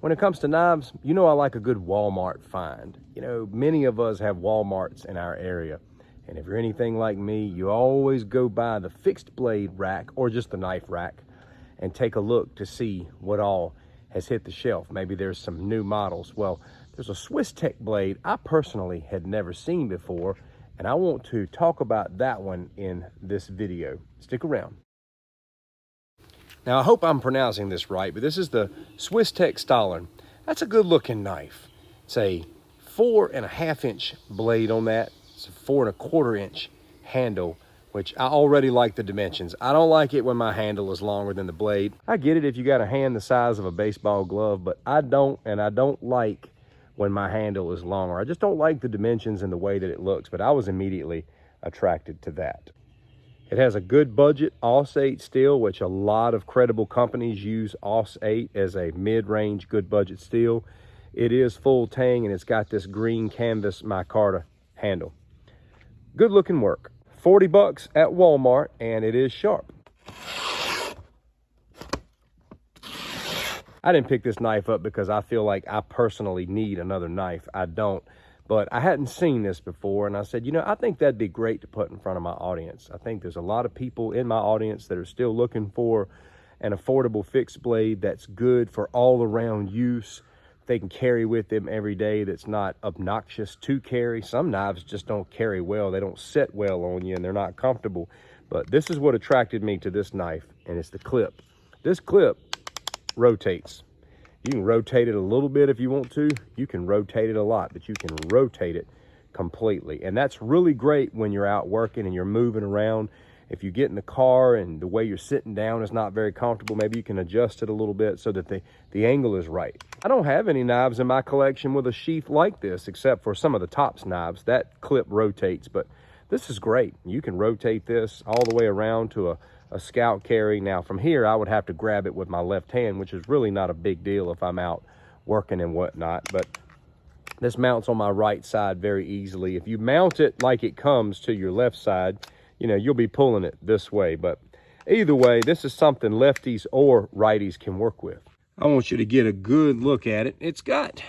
When it comes to knives, you know I like a good Walmart find. You know, many of us have Walmarts in our area. And if you're anything like me, you always go by the fixed blade rack or just the knife rack and take a look to see what all has hit the shelf. Maybe there's some new models. Well, there's a Swiss Tech blade I personally had never seen before, and I want to talk about that one in this video. Stick around. Now, I hope I'm pronouncing this right, but this is the Swiss Tech Stahlen. That's a good looking knife. It's a 4.5 inch blade on that. It's a 4.25 inch handle, which I already like the dimensions. I don't like it when my handle is longer than the blade. I get it if you got a hand the size of a baseball glove, but I don't like when my handle is longer. I just don't like the dimensions and the way that it looks, but I was immediately attracted to that. It has a good budget AUS 8 steel, which a lot of credible companies use AUS 8 as a mid-range good budget steel. It is full tang and it's got this green canvas micarta handle. Good looking work. 40 bucks at Walmart, and it is sharp. I didn't pick this knife up because I feel like I personally need another knife. I don't, but I hadn't seen this before, and I said, you know, I think that'd be great to put in front of my audience. I think there's a lot of people in my audience that are still looking for an affordable fixed blade that's good for all around use. They can carry with them every day, that's not obnoxious to carry. Some knives just don't carry well. They don't sit well on you and they're not comfortable. But this is what attracted me to this knife, and it's the clip. This clip rotates. You can rotate it a little bit if you want to. You can rotate it a lot, but you can rotate it completely. And that's really great when you're out working and you're moving around. If you get in the car and the way you're sitting down is not very comfortable, maybe you can adjust it a little bit so that the angle is right. I don't have any knives in my collection with a sheath like this, except for some of the Tops knives. That clip rotates, but this is great. You can rotate this all the way around to a scout carry. Now from here, I would have to grab it with my left hand, which is really not a big deal if I'm out working and whatnot, but this mounts on my right side very easily. If you mount it like it comes to your left side, you know, you'll be pulling it this way, but either way, this is something lefties or righties can work with. I want you to get a good look at it. It's got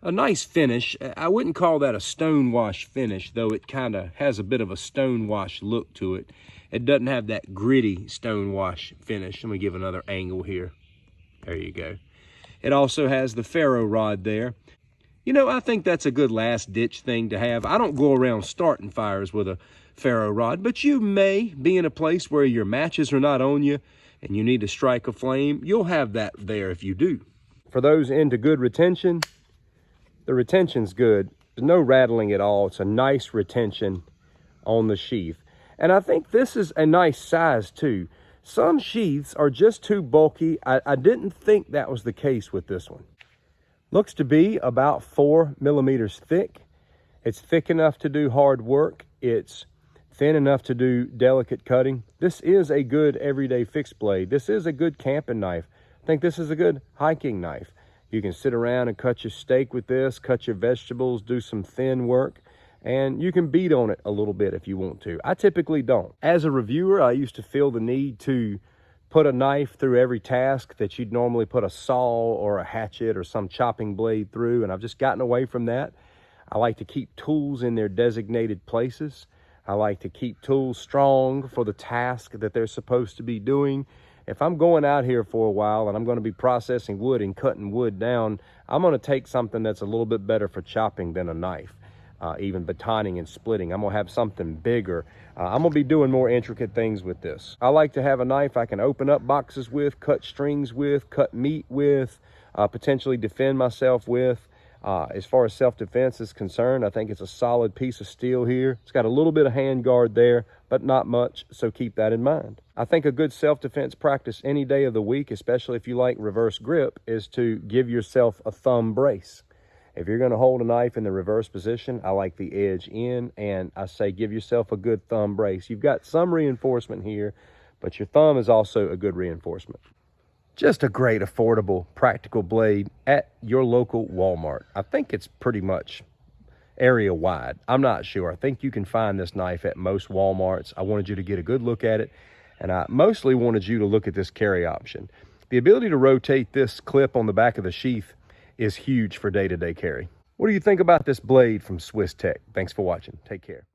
a nice finish. I wouldn't call that a stonewash finish, though it kind of has a bit of a stonewash look to it. It doesn't have that gritty stonewash finish. Let me give another angle here. There you go. It also has the ferro rod there. You know, I think that's a good last ditch thing to have. I don't go around starting fires with a ferro rod, but you may be in a place where your matches are not on you and you need to strike a flame. You'll have that there if you do. For those into good retention, the retention's good. There's no rattling at all. It's a nice retention on the sheath. And I think this is a nice size too. Some sheaths are just too bulky. I didn't think that was the case with this one. Looks to be about 4 millimeters thick. It's thick enough to do hard work. It's thin enough to do delicate cutting. This is a good everyday fixed blade. This is a good camping knife. I think this is a good hiking knife. You can sit around and cut your steak with this, cut your vegetables, do some thin work, and you can beat on it a little bit if you want to. I typically don't. As a reviewer, I used to feel the need to put a knife through every task that you'd normally put a saw or a hatchet or some chopping blade through, and I've just gotten away from that. I like to keep tools in their designated places. I like to keep tools strong for the task that they're supposed to be doing. If I'm going out here for a while and I'm going to be processing wood and cutting wood down, I'm going to take something that's a little bit better for chopping than a knife. Even batoning and splitting. I'm gonna have something bigger. I'm gonna be doing more intricate things with this. I like to have a knife I can open up boxes with, cut strings with, cut meat with, potentially defend myself with. As far as self-defense is concerned, I think it's a solid piece of steel here. It's got a little bit of hand guard there, but not much, so keep that in mind. I think a good self-defense practice any day of the week, especially if you like reverse grip, is to give yourself a thumb brace. If you're going to hold a knife in the reverse position, I like the edge in, and I say give yourself a good thumb brace. You've got some reinforcement here, but your thumb is also a good reinforcement. Just a great, affordable, practical blade at your local Walmart. I think it's pretty much area wide. I'm not sure. I think you can find this knife at most Walmarts. I wanted you to get a good look at it, and I mostly wanted you to look at this carry option. The ability to rotate this clip on the back of the sheath is huge for day-to-day carry. What do you think about this blade from Swiss Tech? Thanks for watching. Take care.